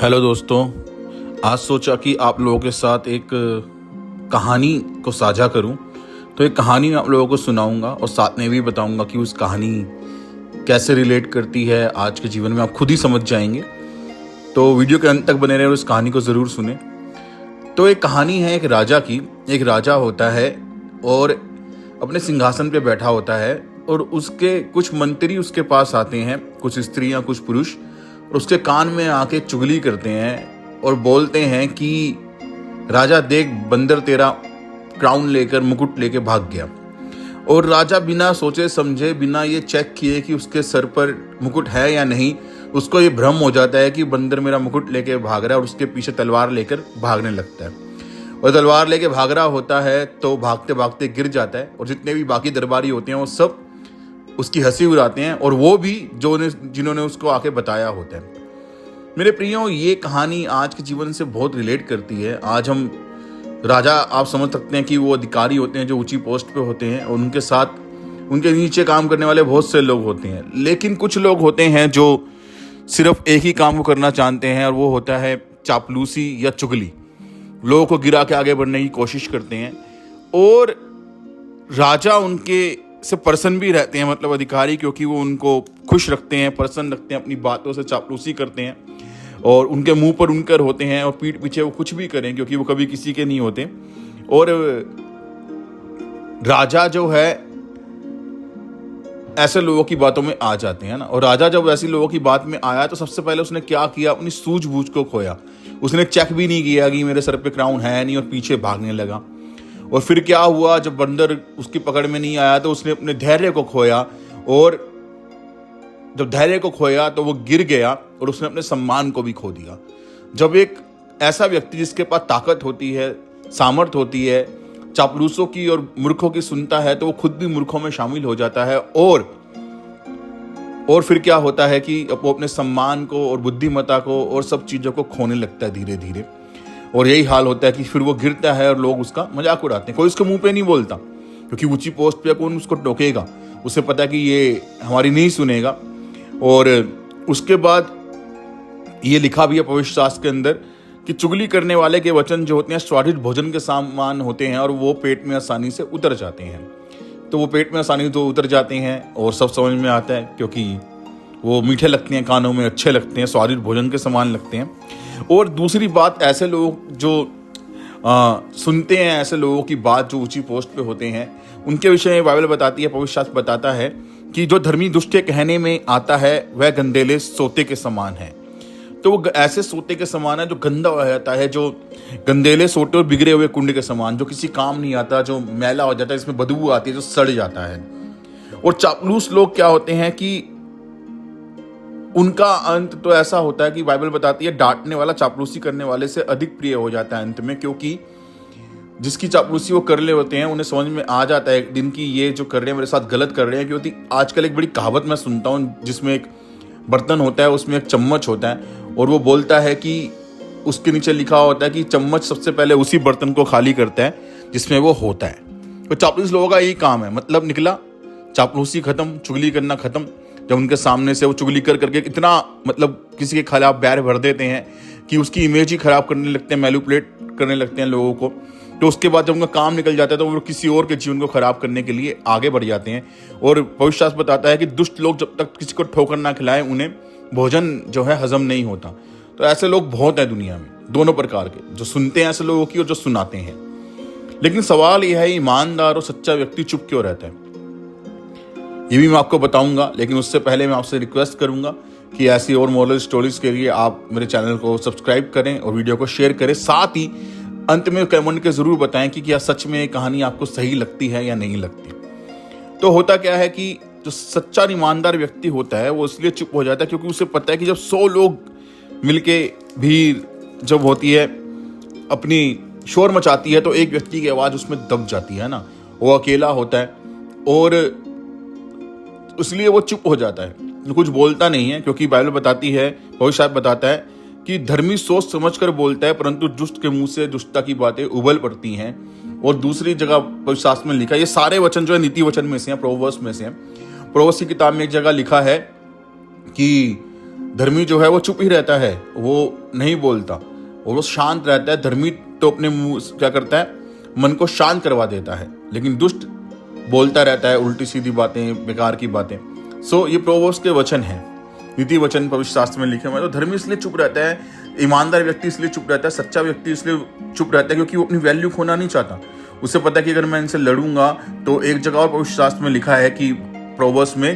Hello दोस्तों, आज सोचा कि आप लोगों के साथ एक कहानी को साझा करूं। तो एक कहानी मैं आप लोगों को सुनाऊंगा और साथ में भी बताऊंगा कि उस कहानी कैसे रिलेट करती है आज के जीवन में, आप खुद ही समझ जाएंगे। तो वीडियो के अंत तक बने रहें और इस कहानी को ज़रूर सुने। तो एक कहानी है एक राजा की। एक राजा होता है और अपने सिंहासन पे बैठा होता है और उसके कुछ मंत्री उसके पास आते हैं, कुछ स्त्रियां कुछ पुरुष, और उसके कान में आके चुगली करते हैं और बोलते हैं कि राजा देख, बंदर तेरा क्राउन लेकर मुकुट लेके भाग गया। और राजा बिना सोचे समझे, बिना ये चेक किए कि उसके सर पर मुकुट है या नहीं, उसको ये भ्रम हो जाता है कि बंदर मेरा मुकुट लेके भाग रहा है, और उसके पीछे तलवार लेकर भागने लगता है। और तलवार लेके भाग रहा होता है तो भागते भागते गिर जाता है, और जितने भी बाकी दरबारी होते हैं वो सब उसकी हंसी उड़ाते हैं, और वो भी जिन्होंने उसको आके बताया होता है। मेरे प्रियो, ये कहानी आज के जीवन से बहुत रिलेट करती है। आज हम राजा, आप समझ सकते हैं कि वो अधिकारी होते हैं जो ऊंची पोस्ट पे होते हैं, और उनके साथ उनके नीचे काम करने वाले बहुत से लोग होते हैं। लेकिन कुछ लोग होते हैं जो सिर्फ एक ही काम को करना चाहते हैं, और वो होता है चापलूसी या चुगली। लोगों को गिरा के आगे बढ़ने की कोशिश करते हैं, और राजा उनके से प्रसन्न भी रहते हैं, मतलब अधिकारी, क्योंकि वो उनको खुश रखते हैं, प्रसन्न रखते हैं, अपनी बातों से चापलूसी करते हैं, और उनके मुंह पर उनकर होते हैं, और पीठ पीछे वो कुछ भी करें क्योंकि वो कभी किसी के नहीं होते। और राजा जो है ऐसे लोगों की बातों में आ जाते हैं ना। और राजा जब ऐसी लोगों की बात में आया तो सबसे पहले उसने क्या किया, अपनी सूझबूझ को खोया। उसने चेक भी नहीं किया कि मेरे सर पे क्राउन है नहीं, और पीछे भागने लगा। और फिर क्या हुआ, जब बंदर उसकी पकड़ में नहीं आया तो उसने अपने धैर्य को खोया, और जब धैर्य को खोया तो वो गिर गया, और उसने अपने सम्मान को भी खो दिया। जब एक ऐसा व्यक्ति जिसके पास ताकत होती है, सामर्थ होती है, चापलूसों की और मूर्खों की सुनता है, तो वो खुद भी मूर्खों में शामिल हो जाता है, और फिर क्या होता है कि वो अपने सम्मान को और बुद्धिमत्ता को और सब चीज़ों को खोने लगता है धीरे धीरे। और यही हाल होता है कि फिर वो गिरता है और लोग उसका मजाक उड़ाते हैं। कोई उसके मुंह पे नहीं बोलता, क्योंकि ऊंची पोस्ट पे कौन उसको टोकेगा, उसे पता है कि ये हमारी नहीं सुनेगा। और उसके बाद ये लिखा भी है पवित्र शास्त्र के अंदर कि चुगली करने वाले के वचन जो होते हैं स्वादिष्ट भोजन के समान होते हैं, और वो पेट में आसानी से उतर जाते हैं। तो वो पेट में आसानी तो उतर जाते हैं और सब समझ में आता है, क्योंकि वो मीठे लगते हैं, कानों में अच्छे लगते हैं, स्वादिष्ट भोजन के समान लगते हैं। और दूसरी बात, ऐसे लोग जो सुनते हैं ऐसे लोगों की बात जो ऊंची पोस्ट पे होते हैं, उनके विषय में बाइबल बताती है, पवित्र शास्त्र बताता है कि जो धर्मी दुष्ट के कहने में आता है वह गंदेले सोते के समान है। तो वो ऐसे सोते के समान है जो गंदा हो जाता है, जो गंदेले सोते और बिगड़े हुए कुंड के समान, जो किसी काम नहीं आता, जो मैला हो जाता है, इसमें बदबू आती है, जो सड़ जाता है। और चापलूस लोग क्या होते हैं कि उनका अंत तो ऐसा होता है कि बाइबल बताती है डांटने वाला चापलूसी करने वाले से अधिक प्रिय हो जाता है अंत में, क्योंकि जिसकी चापलूसी वो कर रहे होते हैं उन्हें समझ में आ जाता है एक दिन की ये जो कर रहे हैं मेरे साथ गलत कर रहे हैं। क्योंकि आजकल एक बड़ी कहावत मैं सुनता हूँ जिसमें एक बर्तन होता है, उसमें एक चम्मच होता है, और वो बोलता है कि उसके नीचे लिखा होता है कि चम्मच सबसे पहले उसी बर्तन को खाली करता है जिसमें वो होता है। तो चापलूस लोगों का यही काम है, मतलब निकला, चापलूसी खत्म, चुगली करना खत्म। जब उनके सामने से वो चुगली कर करके इतना, मतलब किसी के खिलाफ बैर भर देते हैं कि उसकी इमेज ही खराब करने लगते हैं, मैनिपुलेट करने लगते हैं लोगों को, तो उसके बाद जब उनका काम निकल जाता है तो वो किसी और के जीवन को खराब करने के लिए आगे बढ़ जाते हैं। और पवित्र शास्त्र बताता है कि दुष्ट लोग जब तक किसी को ठोकर ना खिलाएं उन्हें भोजन जो है हजम नहीं होता। तो ऐसे लोग बहुत हैं दुनिया में, दोनों प्रकार के, जो सुनते हैं ऐसे लोगों की और जो सुनाते हैं। लेकिन सवाल यह है, ईमानदार और सच्चा व्यक्ति चुप क्यों रहता है, ये भी मैं आपको बताऊंगा। लेकिन उससे पहले मैं आपसे रिक्वेस्ट करूंगा कि ऐसी और मोरल स्टोरीज के लिए आप मेरे चैनल को सब्सक्राइब करें और वीडियो को शेयर करें। साथ ही अंत में कमेंट के जरूर बताएं कि क्या सच में ये कहानी आपको सही लगती है या नहीं लगती। तो होता क्या है कि जो सच्चा ईमानदार व्यक्ति होता है वो इसलिए चुप हो जाता है क्योंकि उसे पता है कि जब 100 लोग मिलके भीड़ जब होती है, अपनी शोर मचाती है, तो एक व्यक्ति की आवाज़ उसमें दब जाती है ना, वो अकेला होता है, और इसलिए वो चुप हो जाता है, कुछ बोलता नहीं है। क्योंकि बाइबल बताती है, पवित्र शास्त्र बताता है कि धर्मी सोच समझकर बोलता है, परंतु दुष्ट के मुंह से दुष्टता की बातें उबल पड़ती हैं। और दूसरी जगह पवित्र शास्त्र में लिखा है, ये सारे वचन जो है नीति वचन में से हैं, प्रोवर्ब्स में से हैं। प्रोवर्ब्स की किताब में एक जगह लिखा है कि धर्मी जो है वो चुप ही रहता है, वो नहीं बोलता और वो शांत रहता है। धर्मी तो अपने मुंह क्या करता है, मन को शांत करवा देता है, लेकिन दुष्ट बोलता रहता है उल्टी सीधी बातें, बेकार की बातें। सो ये प्रोवर्ब्स के वचन हैं, नीति वचन पवित्र शास्त्र में लिखे हुए। तो धर्मी इसलिए चुप रहता है, ईमानदार व्यक्ति इसलिए चुप रहता है, सच्चा व्यक्ति इसलिए चुप रहता है क्योंकि वो अपनी वैल्यू खोना नहीं चाहता। उसे पता है कि अगर मैं इनसे लड़ूंगा तो एक जगह और पवित्र शास्त्र में लिखा है कि प्रोवर्ब्स में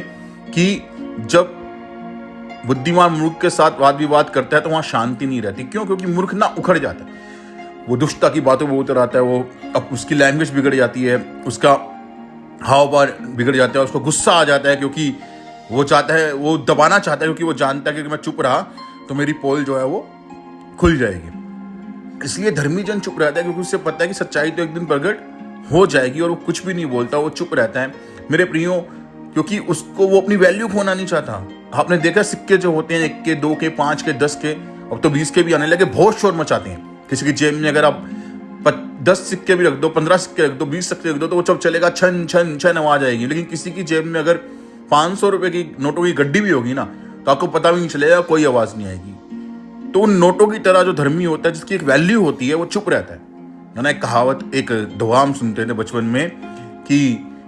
कि जब बुद्धिमान मूर्ख के साथ वाद विवाद करता है तो वहां शांति नहीं रहती। क्यों? क्योंकि मूर्ख ना उखड़ जाता है, वो दुष्टता की बातों में उतर आता है, वो अब उसकी लैंग्वेज बिगड़ जाती है, उसका हाव भाव बिगड़ जाता है, उसको गुस्सा आ जाता है क्योंकि वो चाहता है, वो दबाना चाहता है क्योंकि वो जानता है कि अगर मैं चुप रहा तो मेरी पोल जो है वो खुल जाएगी। इसलिए धर्मी जन चुप रहता है क्योंकि उससे पता है कि सच्चाई तो एक दिन प्रकट हो जाएगी, और वो कुछ भी नहीं बोलता, वो चुप रहता है मेरे प्रियो, क्योंकि उसको वो अपनी वैल्यू खोना नहीं चाहता। आपने देखा सिक्के जो होते हैं 1 के, 2 के, 5 के, 10 के, अब तो 20 के भी आने लगे, बहुत शोर मचाते हैं। किसी की जेब में अगर आप 10 सिक्के भी रख दो, 15 सिक्के रख दो, 20 सिक्के रख दो तो वो जब चलेगा छन छन छन आवाज आएगी। लेकिन किसी की जेब में अगर 500 रुपए की नोटों की गड्डी भी होगी ना तो आपको पता भी नहीं चलेगा, कोई आवाज नहीं आएगी। तो उन नोटों की तरह जो धर्मी होता है, जिसकी एक वैल्यू होती है, वो चुप रहता है ना। एक कहावत, एक दोहा हम सुनते थे बचपन में कि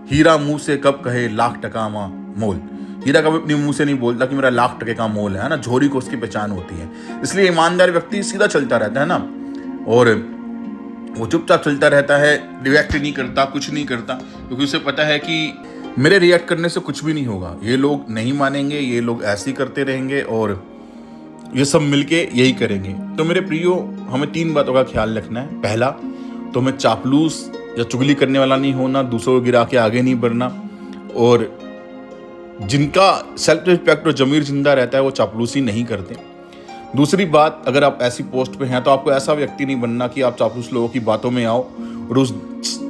हीरा मुंह से कब कहे लाख टका मोल। हीरा कभी अपने मुंह से नहीं बोलता कि मेरा लाख टके का मोल है ना, झोरी को उसकी पहचान होती है। इसलिए ईमानदार व्यक्ति सीधा चलता रहता है ना, और वो चुपचाप चलता रहता है, रिएक्ट नहीं करता, कुछ नहीं करता, क्योंकि उसे पता है कि मेरे रिएक्ट करने से कुछ भी नहीं होगा, ये लोग नहीं मानेंगे, ये लोग ऐसे ही करते रहेंगे और ये सब मिलके यही करेंगे। तो मेरे प्रियो, हमें 3 बातों का ख्याल रखना है। पहला तो हमें चापलूस या चुगली करने वाला नहीं होना, दूसरों को गिरा के आगे नहीं बढ़ना, और जिनका सेल्फ रिस्पेक्ट और जमीर जिंदा रहता है वो चापलूसी नहीं करते। दूसरी बात, अगर आप ऐसी पोस्ट पे हैं तो आपको ऐसा व्यक्ति नहीं बनना कि आप चापलूस लोगों की बातों में आओ और उस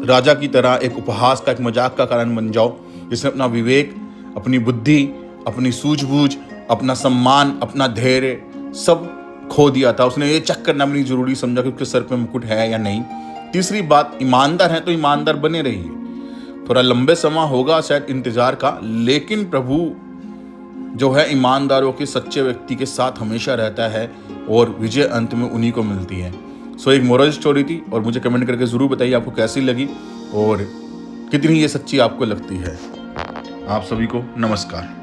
राजा की तरह एक उपहास का, एक मजाक का कारण बन जाओ, जिसने अपना विवेक, अपनी बुद्धि, अपनी सूझबूझ, अपना सम्मान, अपना धैर्य सब खो दिया था। उसने ये चेक करना भी नहीं जरूरी समझा कि उसके सर पे मुकुट है या नहीं। तीसरी बात, ईमानदार है तो ईमानदार बने रहिए। थोड़ा लंबे समय होगा शायद इंतजार का, लेकिन प्रभु जो है ईमानदारों के, सच्चे व्यक्ति के साथ हमेशा रहता है और विजय अंत में उन्हीं को मिलती है। सो एक मोरल स्टोरी थी, और मुझे कमेंट करके जरूर बताइए आपको कैसी लगी और कितनी ये सच्ची आपको लगती है। आप सभी को नमस्कार।